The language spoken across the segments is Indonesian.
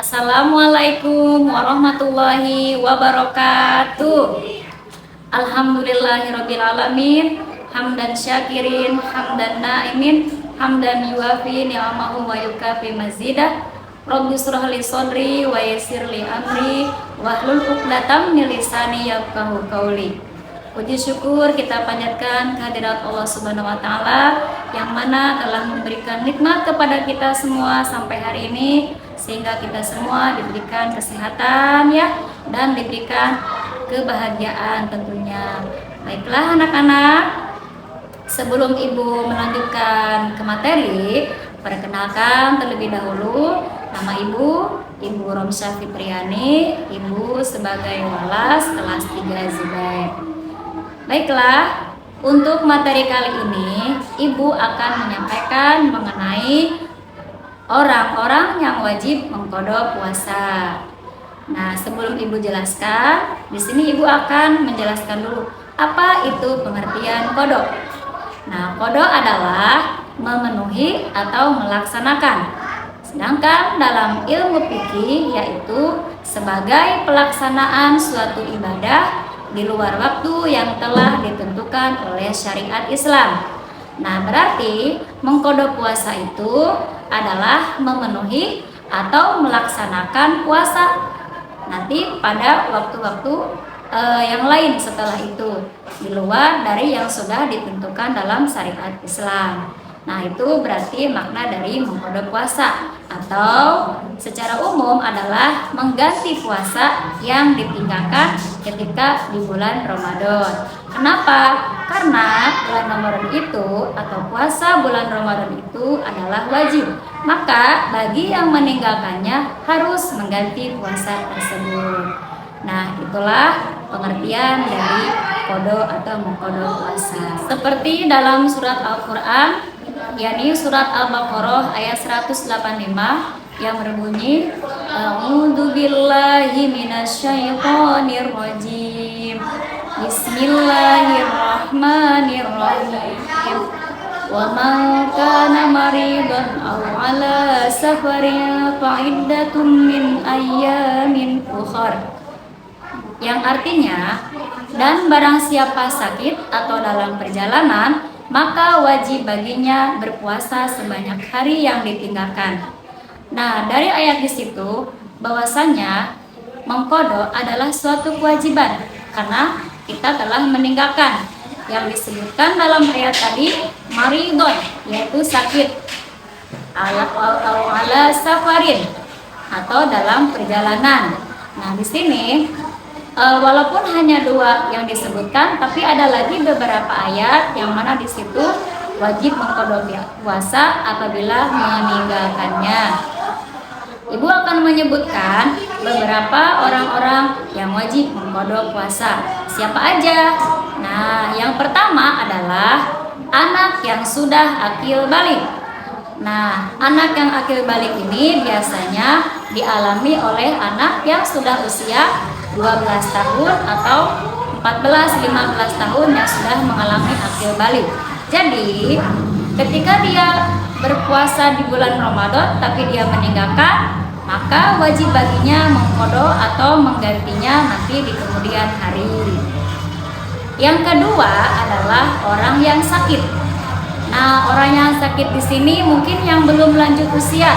Assalamualaikum warahmatullahi wabarakatuh. Alhamdulillahirabbil alamin, hamdan syakirin, hamdan naimin, hamdan yuafi ni'amahu wa yukafi mazidah. Rabbi shrah li sadri wa yassir li amri wahlul 'uqdatam min lisani yafqahu qawli. Puji syukur kita panjatkan kehadirat Allah Subhanahu wa taala yang mana telah memberikan nikmat kepada kita semua sampai hari ini, sehingga kita semua diberikan kesehatan ya, dan diberikan kebahagiaan tentunya. Baiklah anak-anak, sebelum Ibu melanjutkan ke materi, perkenalkan terlebih dahulu nama Ibu Romsyah Fitriani, Ibu sebagai walas kelas 3 Zubair. Baiklah, untuk materi kali ini Ibu akan menyampaikan mengenai orang-orang yang wajib mengqadha puasa. Nah, sebelum Ibu jelaskan, di sini Ibu akan menjelaskan dulu apa itu pengertian qadha. Nah, qadha adalah memenuhi atau melaksanakan. Sedangkan dalam ilmu fikih yaitu sebagai pelaksanaan suatu ibadah di luar waktu yang telah ditentukan oleh syariat Islam. Nah, berarti mengqadha puasa itu adalah memenuhi atau melaksanakan puasa nanti pada waktu-waktu yang lain setelah itu, di luar dari yang sudah ditentukan dalam syariat Islam. Nah, itu berarti makna dari mengqadha puasa, atau secara umum adalah mengganti puasa yang ditinggalkan ketika di bulan Ramadan. Kenapa? Karena bulan Ramadan itu atau puasa bulan Ramadan itu adalah wajib. Maka bagi yang meninggalkannya harus mengganti puasa tersebut. Nah, itulah pengertian dari qadha atau mengqadha puasa. Seperti dalam surat Al-Qur'an, yakni surat Al-Baqarah ayat 185 yang berbunyi A'udzu billahi minasyaitonir rajim. Bismillahirrahmanirrahim. Wa man kana maridan aw ala safarin fa iddatun min ayyamin ukhra. Yang artinya, dan barang siapa sakit atau dalam perjalanan, maka wajib baginya berpuasa sebanyak hari yang ditinggalkan. Nah, dari ayat di situ bahwasanya mengqadha adalah suatu kewajiban karena kita telah meninggalkan yang disebutkan dalam ayat tadi, maridon, yaitu sakit, ala safarin, atau dalam perjalanan. Nah, di sini walaupun hanya 2 yang disebutkan, tapi ada lagi beberapa ayat yang mana di situ wajib mengqadha puasa apabila meninggalkannya. Ibu akan menyebutkan beberapa orang-orang yang wajib mengqadha puasa. Siapa aja? Nah, yang pertama adalah anak yang sudah akil balik. Nah, anak yang akil balik ini biasanya dialami oleh anak yang sudah usia 12 tahun atau 14-15 tahun yang sudah mengalami akil balik. Jadi, ketika dia berpuasa di bulan Ramadan tapi dia meninggalkan, maka wajib baginya mengqadha atau menggantinya nanti di kemudian hari. Yang kedua adalah orang yang sakit. Nah, orang yang sakit di sini mungkin yang belum lanjut usia,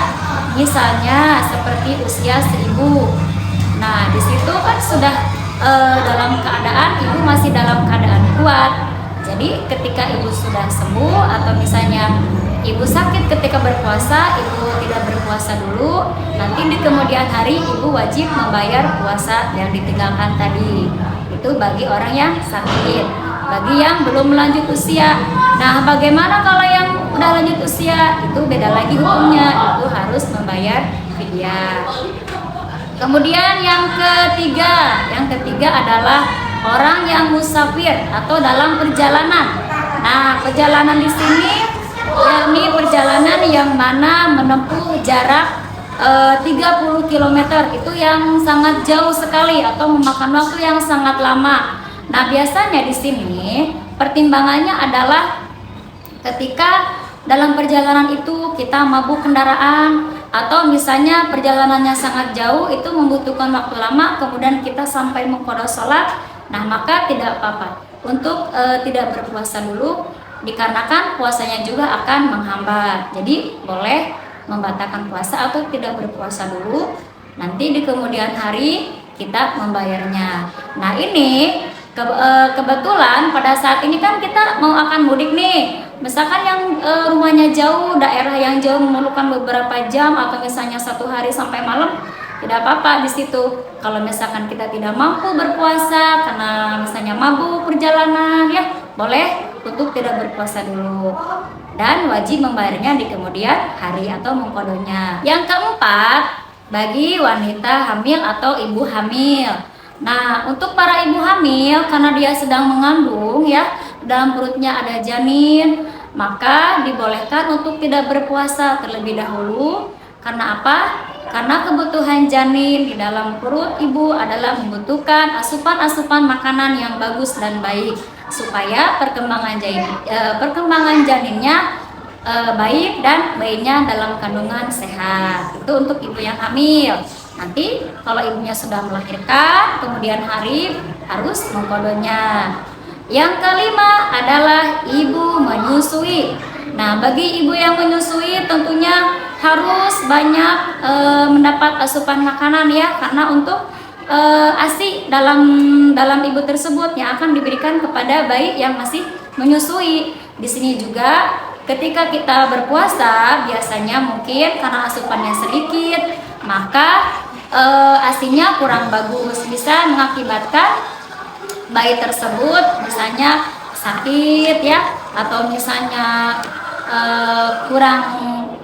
misalnya seperti usia seibu. Nah, di situ kan sudah dalam keadaan ibu masih dalam keadaan kuat. Jadi ketika ibu sudah sembuh atau misalnya ibu sakit ketika berpuasa, ibu tidak berpuasa dulu, nanti di kemudian hari ibu wajib membayar puasa yang ditinggalkan tadi. Itu bagi orang yang sakit. Bagi yang belum lanjut usia. Nah, bagaimana kalau yang udah lanjut usia? Itu beda lagi hukumnya. Itu harus membayar fidyah. Kemudian yang ketiga adalah orang yang musafir atau dalam perjalanan. Nah, perjalanan di sini yakni perjalanan yang mana menempuh jarak 30 km, itu yang sangat jauh sekali atau memakan waktu yang sangat lama. Nah, biasanya di sini pertimbangannya adalah ketika dalam perjalanan itu kita mabuk kendaraan, atau misalnya perjalanannya sangat jauh, itu membutuhkan waktu lama, kemudian kita sampai mengqadha sholat, nah maka tidak apa-apa untuk tidak berpuasa dulu, dikarenakan puasanya juga akan menghambat. Jadi boleh membatalkan puasa atau tidak berpuasa dulu, nanti di kemudian hari kita membayarnya. Nah ini kebetulan pada saat ini kan kita mau akan mudik nih, misalkan yang rumahnya jauh, daerah yang jauh memerlukan beberapa jam atau misalnya 1 hari sampai malam, tidak apa-apa di situ. Kalau misalkan kita tidak mampu berpuasa karena misalnya mabuk perjalanan, ya boleh untuk tidak berpuasa dulu dan wajib membayarnya di kemudian hari atau mengqadhonya. Yang keempat, bagi wanita hamil atau ibu hamil. Nah, untuk para ibu hamil karena dia sedang mengandung, ya, dalam perutnya ada janin, maka dibolehkan untuk tidak berpuasa terlebih dahulu. Karena apa? Karena kebutuhan janin di dalam perut ibu adalah membutuhkan asupan-asupan makanan yang bagus dan baik supaya perkembangan janinnya baik dan bayinya dalam kandungan sehat. Itu untuk ibu yang hamil. Nanti kalau ibunya sudah melahirkan, kemudian hari harus mengqadhonya. Yang kelima adalah ibu menyusui. Nah, bagi ibu yang menyusui tentunya harus banyak mendapat asupan makanan, ya, karena untuk ASI dalam ibu tersebut yang akan diberikan kepada bayi yang masih menyusui. Di sini juga ketika kita berpuasa biasanya mungkin karena asupannya sedikit, maka ASINya kurang bagus, bisa mengakibatkan bayi tersebut misalnya sakit, ya, atau misalnya kurang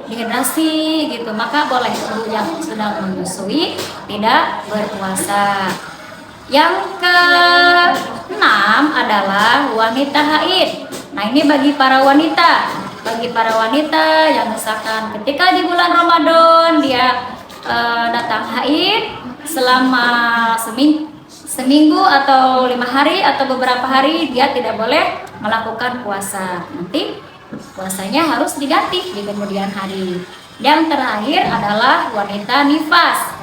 dehidrasi gitu, maka boleh ibu yang sedang menyusui tidak berpuasa. Yang keenam adalah wanita haid. Nah, ini bagi para wanita yang misalkan ketika di bulan Ramadan dia datang haid selama seminggu atau 5 hari atau beberapa hari, dia tidak boleh melakukan puasa. Nanti puasanya harus diganti di kemudian hari. Yang terakhir adalah wanita nifas.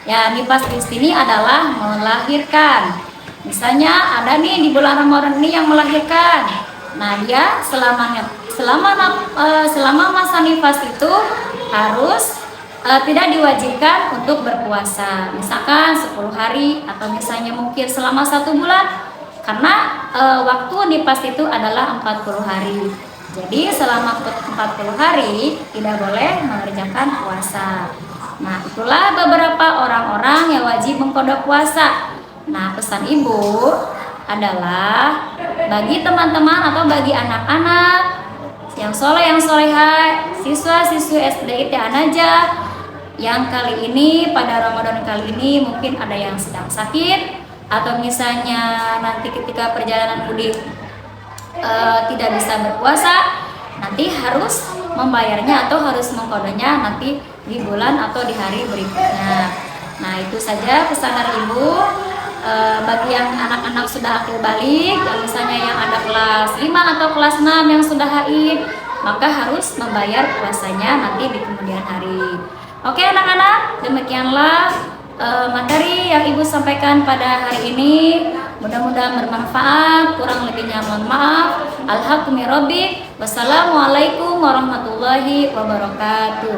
Ya, nifas di sini adalah melahirkan. Misalnya ada nih di bulan Ramadan ini yang melahirkan. Nah, dia selama masa nifas itu harus tidak diwajibkan untuk berpuasa, misalkan 10 hari atau misalnya mungkin selama 1 bulan, karena waktu nifas itu adalah 40 hari. Jadi selama 40 hari tidak boleh mengerjakan puasa. Nah, itulah beberapa orang-orang yang wajib mengqadha puasa. Nah, pesan ibu adalah bagi teman-teman atau bagi anak-anak yang soleh yang solehah, siswa-siswi SD ITA Najah yang kali ini pada Ramadan kali ini mungkin ada yang sedang sakit atau misalnya nanti ketika perjalanan mudik tidak bisa berpuasa, nanti harus membayarnya atau harus mengqadhonya nanti di bulan atau di hari berikutnya. Nah, itu saja pesan dari ibu. Bagi yang anak-anak sudah akil balik, yang misalnya yang ada kelas 5 atau kelas 6 yang sudah haid, maka harus membayar puasanya nanti di kemudian hari. Oke anak-anak, demikianlah materi yang ibu sampaikan pada hari ini. Mudah-mudahan bermanfaat, kurang lebihnya mohon maaf. Alhamdulillah. Wassalamualaikum warahmatullahi wabarakatuh.